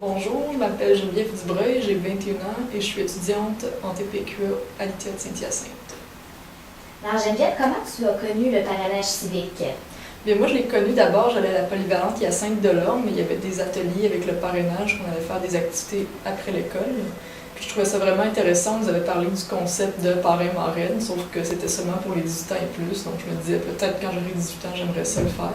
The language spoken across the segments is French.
Bonjour, je m'appelle Geneviève Dubreuil, j'ai 21 ans et je suis étudiante en TPQA à l'ITA de Saint-Hyacinthe. Alors Geneviève, comment tu as connu le parrainage civique? Bien, moi, je l'ai connu d'abord, j'allais à la polyvalente Hyacinthe-Delorme, mais il y avait des ateliers avec le parrainage, qu'on allait faire des activités après l'école. Puis je trouvais ça vraiment intéressant, vous avez parlé du concept de parrain-marraine, sauf que c'était seulement pour les 18 ans et plus, donc je me disais peut-être quand j'aurai 18 ans, j'aimerais ça le faire.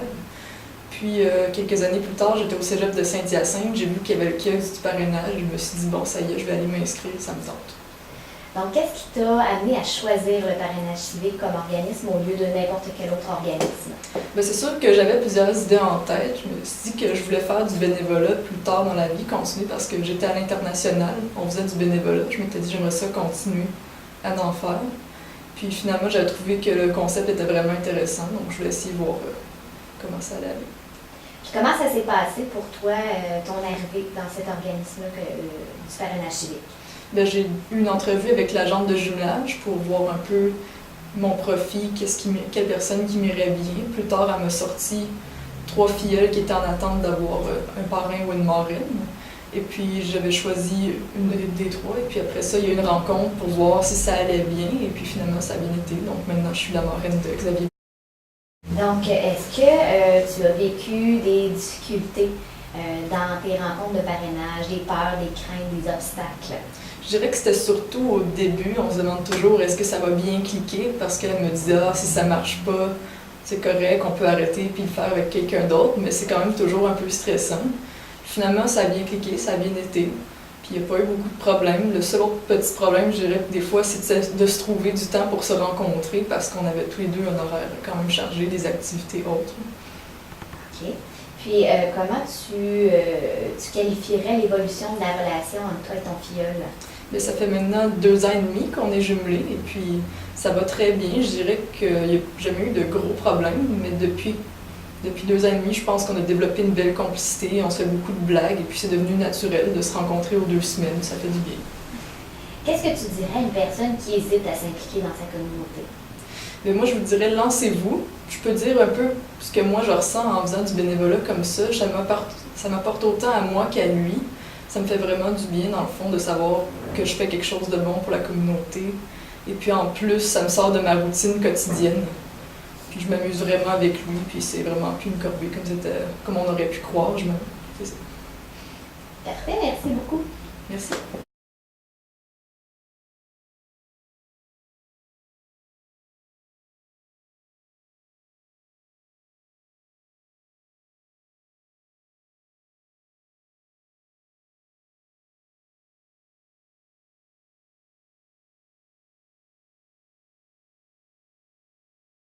Puis quelques années plus tard, j'étais au cégep de Saint-Hyacinthe, j'ai vu qu'il y avait le kiosque du parrainage, je me suis dit bon, ça y est, je vais aller m'inscrire, ça me tente. Donc, qu'est-ce qui t'a amené à choisir le parrainage civique comme organisme au lieu de n'importe quel autre organisme? Bien, c'est sûr que j'avais plusieurs idées en tête. Je me suis dit que je voulais faire du bénévolat plus tard dans la vie, continuer parce que j'étais à l'international, on faisait du bénévolat. Je m'étais dit j'aimerais ça continuer à en faire. Puis finalement, j'avais trouvé que le concept était vraiment intéressant, donc je voulais essayer de voir comment ça allait aller. Puis comment ça s'est passé pour toi, ton arrivée dans cet organisme du parrainage civique? Bien, j'ai eu une entrevue avec l'agente de jumelage pour voir un peu mon profil, quelle personne qui m'irait bien. Plus tard, elle m'a sorti 3 filleuls qui étaient en attente d'avoir un parrain ou une marraine. Et puis, j'avais choisi une des 3. Et puis après ça, il y a eu une rencontre pour voir si ça allait bien. Et puis finalement, ça a bien été. Donc maintenant, je suis la marraine de Xavier. Donc, est-ce que tu as vécu des difficultés dans tes rencontres de parrainage, des peurs, des craintes, des obstacles? Je dirais que c'était surtout au début, on se demande toujours est-ce que ça va bien cliquer, parce qu'elle me disait si ça marche pas, c'est correct, on peut arrêter puis le faire avec quelqu'un d'autre, mais c'est quand même toujours un peu stressant. Finalement, ça a bien cliqué, ça a bien été, puis il n'y a pas eu beaucoup de problèmes. Le seul autre petit problème, je dirais, des fois, c'est de se trouver du temps pour se rencontrer, parce qu'on avait tous les deux un horaire quand même chargé, des activités autres. OK. Puis, comment tu qualifierais l'évolution de la relation entre toi et ton filleul? Mais ça fait maintenant 2 ans et demi qu'on est jumelés et puis ça va très bien. Je dirais qu'il n'y a jamais eu de gros problèmes, mais depuis 2 ans et demi, je pense qu'on a développé une belle complicité, on se fait beaucoup de blagues et puis c'est devenu naturel de se rencontrer aux 2 semaines, ça fait du bien. Qu'est-ce que tu dirais à une personne qui hésite à s'impliquer dans sa communauté? Mais moi, je vous dirais, lancez-vous. Je peux dire un peu ce que moi je ressens en faisant du bénévolat comme ça. Ça m'apporte autant à moi qu'à lui. Ça me fait vraiment du bien, dans le fond, de savoir que je fais quelque chose de bon pour la communauté. Et puis en plus, ça me sort de ma routine quotidienne. Puis je m'amuse vraiment avec lui, puis c'est vraiment plus une corvée comme on aurait pu croire. C'est ça. Parfait, merci beaucoup. Merci.